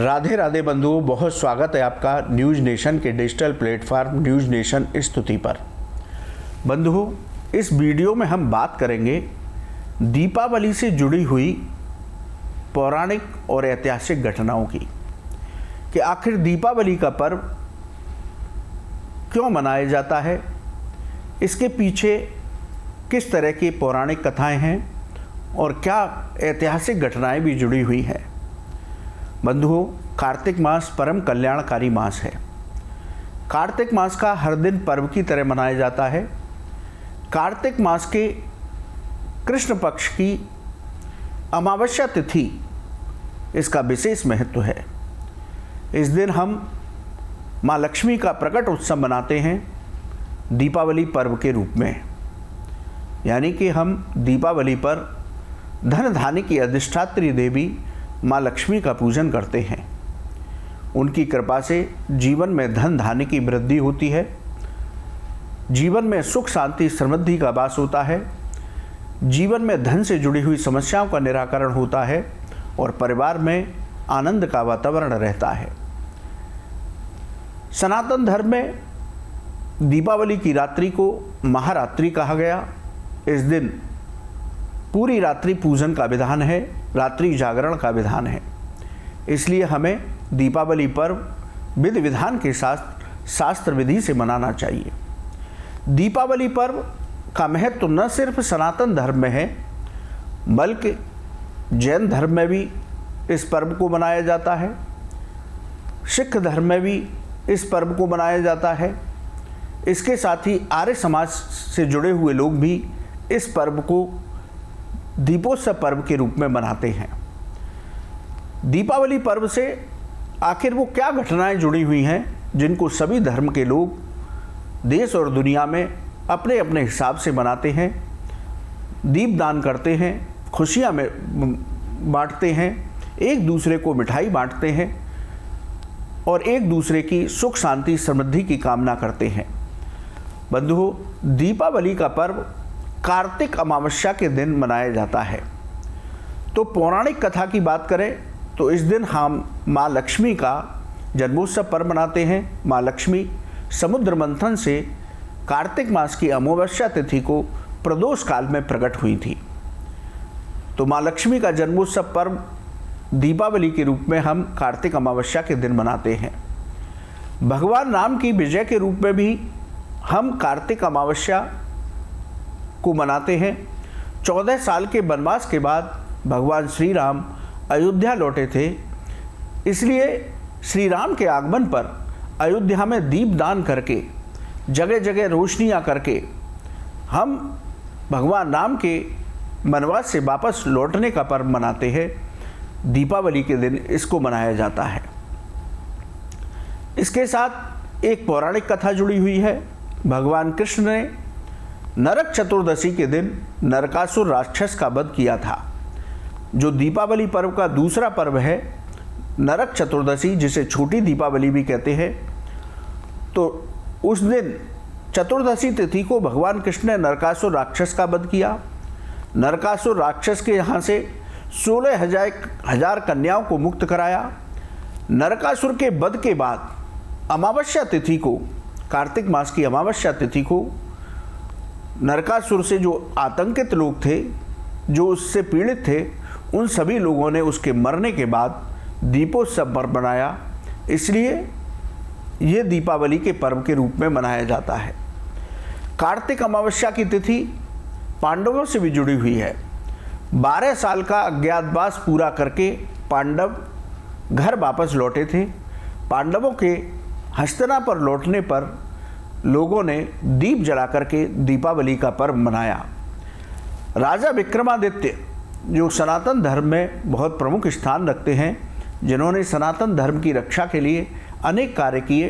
राधे राधे बंधुओं, बहुत स्वागत है आपका न्यूज़ नेशन के डिजिटल प्लेटफॉर्म न्यूज़ नेशन स्तुति पर। बंधुओं, इस वीडियो में हम बात करेंगे दीपावली से जुड़ी हुई पौराणिक और ऐतिहासिक घटनाओं की कि आखिर दीपावली का पर्व क्यों मनाया जाता है, इसके पीछे किस तरह की पौराणिक कथाएं हैं और क्या ऐतिहासिक घटनाएं भी जुड़ी हुई हैं। बंधुओं, कार्तिक मास परम कल्याणकारी मास है। कार्तिक मास का हर दिन पर्व की तरह मनाया जाता है। कार्तिक मास के कृष्ण पक्ष की अमावस्या तिथि इसका विशेष महत्व है। इस दिन हम माँ लक्ष्मी का प्रकट उत्सव मनाते हैं दीपावली पर्व के रूप में, यानी कि हम दीपावली पर धन धान्य की अधिष्ठात्री देवी माँ लक्ष्मी का पूजन करते हैं। उनकी कृपा से जीवन में धन धान्य की वृद्धि होती है, जीवन में सुख शांति समृद्धि का वास होता है, जीवन में धन से जुड़ी हुई समस्याओं का निराकरण होता है और परिवार में आनंद का वातावरण रहता है। सनातन धर्म में दीपावली की रात्रि को महारात्रि कहा गया। इस दिन पूरी रात्रि पूजन का विधान है, रात्रि जागरण का विधान है। इसलिए हमें दीपावली पर्व विधि विधान के साथ शास्त्र विधि से मनाना चाहिए। दीपावली पर्व का महत्व न सिर्फ सनातन धर्म में है, बल्कि जैन धर्म में भी इस पर्व को मनाया जाता है, सिख धर्म में भी इस पर्व को मनाया जाता है। इसके साथ ही आर्य समाज से जुड़े हुए लोग भी इस पर्व को दीपोत्सव पर्व के रूप में मनाते हैं। दीपावली पर्व से आखिर वो क्या घटनाएं जुड़ी हुई हैं जिनको सभी धर्म के लोग देश और दुनिया में अपने अपने हिसाब से मनाते हैं, दीप दान करते हैं, खुशियां में बांटते हैं, एक दूसरे को मिठाई बांटते हैं और एक दूसरे की सुख शांति समृद्धि की कामना करते हैं। बंधुओं, दीपावली का पर्व कार्तिक अमावस्या के दिन मनाया जाता है। तो पौराणिक कथा की बात करें तो इस दिन हम माँ लक्ष्मी का जन्मोत्सव पर्व मनाते हैं। माँ लक्ष्मी समुद्र मंथन से कार्तिक मास की अमावस्या तिथि को प्रदोष काल में प्रकट हुई थी। तो माँ लक्ष्मी का जन्मोत्सव पर्व दीपावली के रूप में हम कार्तिक अमावस्या के दिन मनाते हैं। भगवान राम की विजय के रूप में भी हम कार्तिक अमावस्या को मनाते हैं। 14 साल के वनवास के बाद भगवान श्री राम अयोध्या लौटे थे, इसलिए श्री राम के आगमन पर अयोध्या में दीप दान करके, जगह जगह रोशनियां करके हम भगवान राम के वनवास से वापस लौटने का पर्व मनाते हैं। दीपावली के दिन इसको मनाया जाता है। इसके साथ एक पौराणिक कथा जुड़ी हुई है। भगवान कृष्ण ने नरक चतुर्दशी के दिन नरकासुर राक्षस का वध किया था। जो दीपावली पर्व का दूसरा पर्व है नरक चतुर्दशी, जिसे छोटी दीपावली भी कहते हैं, तो उस दिन चतुर्दशी तिथि को भगवान कृष्ण ने नरकासुर राक्षस का वध किया। नरकासुर राक्षस के यहाँ से 16,000 कन्याओं को मुक्त कराया। नरकासुर के वध के बाद अमावस्या तिथि को, कार्तिक मास की अमावस्या तिथि को, नरकासुर से जो आतंकित लोग थे, जो उससे पीड़ित थे, उन सभी लोगों ने उसके मरने के बाद दीपोत्सव पर्व बनाया। इसलिए ये दीपावली के पर्व के रूप में मनाया जाता है। कार्तिक अमावस्या की तिथि पांडवों से भी जुड़ी हुई है। 12 साल का अज्ञातवास पूरा करके पांडव घर वापस लौटे थे। पांडवों के हस्तिनापुर लौटने पर लोगों ने दीप जला करके दीपावली का पर्व मनाया। राजा विक्रमादित्य, जो सनातन धर्म में बहुत प्रमुख स्थान रखते हैं, जिन्होंने सनातन धर्म की रक्षा के लिए अनेक कार्य किए,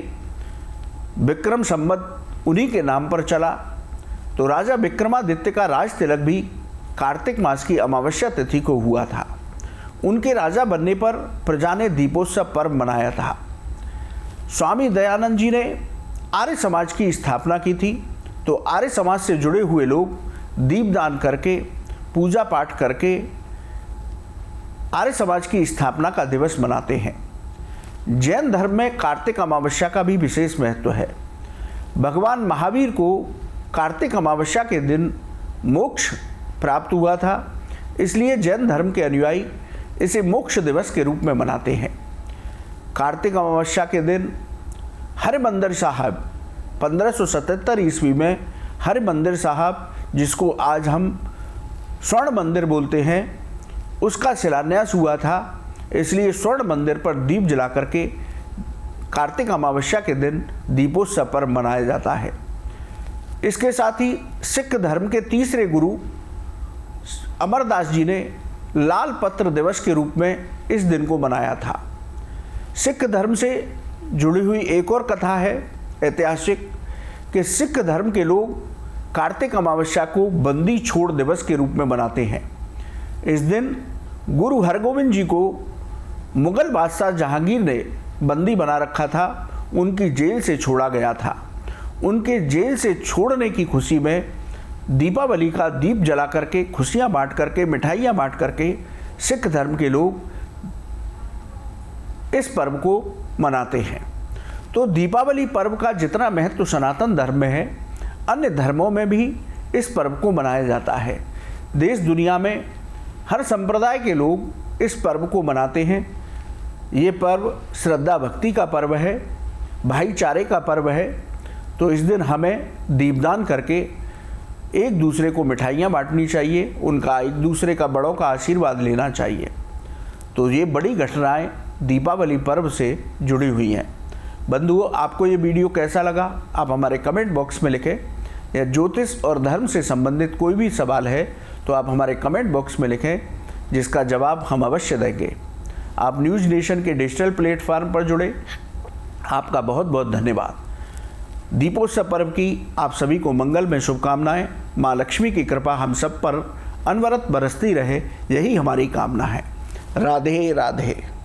विक्रम संवत उन्हीं के नाम पर चला। तो राजा विक्रमादित्य का राज तिलक भी कार्तिक मास की अमावस्या तिथि को हुआ था। उनके राजा बनने पर प्रजा ने दीपोत्सव पर्व मनाया था। स्वामी दयानंद जी ने आर्य समाज की स्थापना की थी। तो आर्य समाज से जुड़े हुए लोग दीपदान करके, पूजा पाठ करके आर्य समाज की स्थापना का दिवस मनाते हैं। जैन धर्म में कार्तिक अमावस्या का भी विशेष महत्व है। भगवान महावीर को कार्तिक अमावस्या के दिन मोक्ष प्राप्त हुआ था, इसलिए जैन धर्म के अनुयायी इसे मोक्ष दिवस के रूप में मनाते हैं। कार्तिक अमावस्या के दिन हरमंदिर साहब 1577 ईस्वी में हरमंदिर साहब, जिसको आज हम स्वर्ण मंदिर बोलते हैं, उसका शिलान्यास हुआ था। इसलिए स्वर्ण मंदिर पर दीप जला करके कार्तिक अमावस्या के दिन दीपोत्सव पर्व मनाया जाता है। इसके साथ ही सिख धर्म के तीसरे गुरु अमरदास जी ने लाल पत्र दिवस के रूप में इस दिन को मनाया था। सिख धर्म से जुड़ी हुई एक और कथा है ऐतिहासिक कि सिख धर्म के लोग कार्तिक अमावस्या को बंदी छोड़ दिवस के रूप में मनाते हैं। इस दिन गुरु हरगोविंद जी को मुगल बादशाह जहांगीर ने बंदी बना रखा था, उनकी जेल से छोड़ा गया था। उनके जेल से छोड़ने की खुशी में दीपावली का दीप जला करके, खुशियाँ बांट करके, मिठाइयाँ बांट करके सिख धर्म के लोग इस पर्व को मनाते हैं। तो दीपावली पर्व का जितना महत्व सनातन धर्म में है, अन्य धर्मों में भी इस पर्व को मनाया जाता है। देश दुनिया में हर संप्रदाय के लोग इस पर्व को मनाते हैं। ये पर्व श्रद्धा भक्ति का पर्व है, भाईचारे का पर्व है। तो इस दिन हमें दीपदान करके एक दूसरे को मिठाइयाँ बांटनी चाहिए, उनका एक दूसरे का बड़ों का आशीर्वाद लेना चाहिए। तो ये बड़ी घटनाएं दीपावली पर्व से जुड़ी हुई हैं। बंधुओं, आपको ये वीडियो कैसा लगा आप हमारे कमेंट बॉक्स में लिखें, या ज्योतिष और धर्म से संबंधित कोई भी सवाल है तो आप हमारे कमेंट बॉक्स में लिखें, जिसका जवाब हम अवश्य देंगे। आप न्यूज़ नेशन के डिजिटल प्लेटफॉर्म पर जुड़े, आपका बहुत बहुत धन्यवाद। दीपोत्सव पर्व की आप सभी को मंगल में शुभकामनाएं। माँ लक्ष्मी की कृपा हम सब पर अनवरत बरसती रहे, यही हमारी कामना है। राधे राधे।